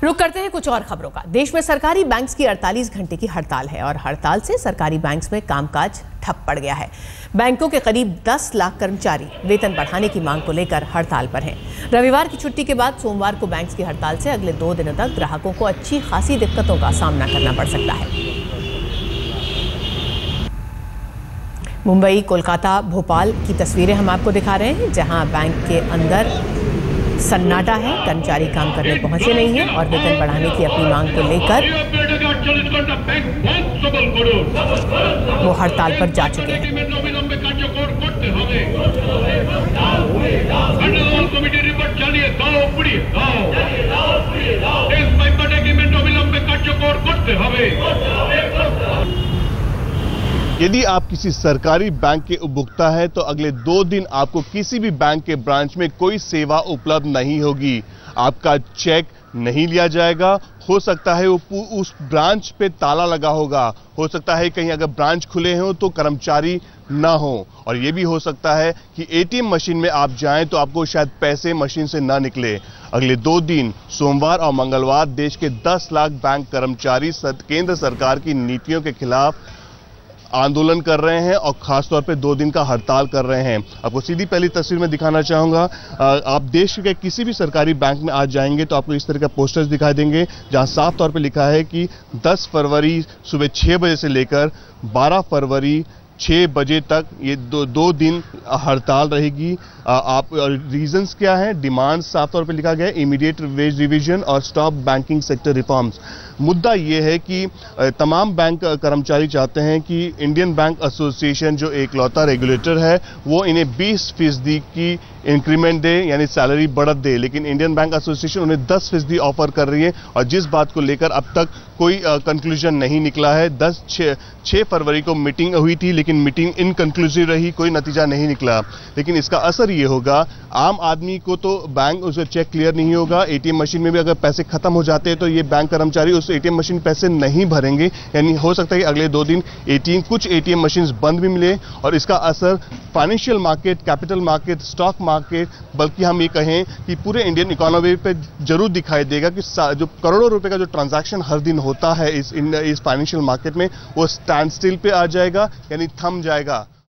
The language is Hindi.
रुक करते हैं कुछ और खबरों का। देश में सरकारी बैंक्स की 48 घंटे की हड़ताल है और हड़ताल से सरकारी बैंक्स में कामकाज ठप पड़ गया है। बैंकों के करीब 10 लाख कर्मचारी वेतन बढ़ाने की मांग को लेकर हड़ताल पर हैं। रविवार की छुट्टी के बाद सोमवार को बैंक्स की हड़ताल से अगले 2 दिनों तक ग्राहकों को अच्छी खासी दिक्कतों का सामना करना पड़ सकता है। मुंबई, कोलकाता, भोपाल की तस्वीरें हम आपको दिखा रहे हैं, जहां बैंक के अंदर सन्नाटा है। कर्मचारी काम करने पहुंचे नहीं हैं और वेतन बढ़ाने की अपनी मांग को लेकर वो हड़ताल पर जा चुके हैं। यदि आप किसी सरकारी बैंक के उपभोक्ता हैं तो अगले 2 दिन आपको किसी भी बैंक के ब्रांच में कोई सेवा उपलब्ध नहीं होगी। आपका चेक नहीं लिया जाएगा। हो सकता है वो उस ब्रांच पे ताला लगा होगा। हो सकता है कहीं अगर ब्रांच खुले हों तो कर्मचारी ना हो, और ये भी हो सकता है कि एटीएम मशीन में आप जाएं तो आपको शायद पैसे मशीन से ना निकले। अगले 2 दिन सोमवार और मंगलवार देश के 10 लाख बैंक कर्मचारी केंद्र सरकार की नीतियों के खिलाफ आंदोलन कर रहे हैं और खासतौर पे 2 दिन का हड़ताल कर रहे हैं। आपको सीधी पहली तस्वीर में दिखाना चाहूंगा। आप देश के किसी भी सरकारी बैंक में आज जाएंगे तो आपको इस तरह का पोस्टर्स दिखाई देंगे, जहां साफ तौर पे लिखा है कि 10 फरवरी सुबह 6 बजे से लेकर 12 फरवरी 6 बजे तक ये दो दिन हड़ताल रहेगी। आप रीजंस क्या हैं? डिमांड साफ तौर पे लिखा गया है, इमीडिएट वेज रिवीजन और स्टॉप बैंकिंग सेक्टर रिफॉर्म्स। मुद्दा ये है कि तमाम बैंक कर्मचारी चाहते हैं कि इंडियन बैंक एसोसिएशन जो एकलौता रेगुलेटर है वो इन्हें 20% की इंक्रीमेंट दे, यानी सैलरी बढ़त दे, लेकिन इंडियन बैंक एसोसिएशन उन्हें 10% ऑफर कर रही है और जिस बात को लेकर अब तक कोई कंक्लूजन नहीं निकला है। 6 फरवरी को मीटिंग हुई थी, लेकिन मीटिंग इनकंक्लूसिव रही, कोई नतीजा नहीं निकला। लेकिन इसका असर ये होगा, आम आदमी को तो बैंक उसे चेक क्लियर नहीं होगा। एटीएम मशीन में भी अगर पैसे खत्म हो जाते हैं तो ये बैंक कर्मचारी उस एटीएम मशीन पैसे नहीं भरेंगे, यानी हो सकता है कि अगले 2 दिन कुछ एटीएम मशीन बंद भी मिले और इसका असर financial market, capital market, stock market, बल्कि हम ये कहें कि पूरे इंडियन इकोनॉमी पे जरूर दिखाई देगा कि जो करोड़ों रुपए का जो ट्रांजैक्शन हर दिन होता है इस फाइनेंशियल मार्केट में, वो स्टैंड स्टिल पे आ जाएगा, यानी थम जाएगा।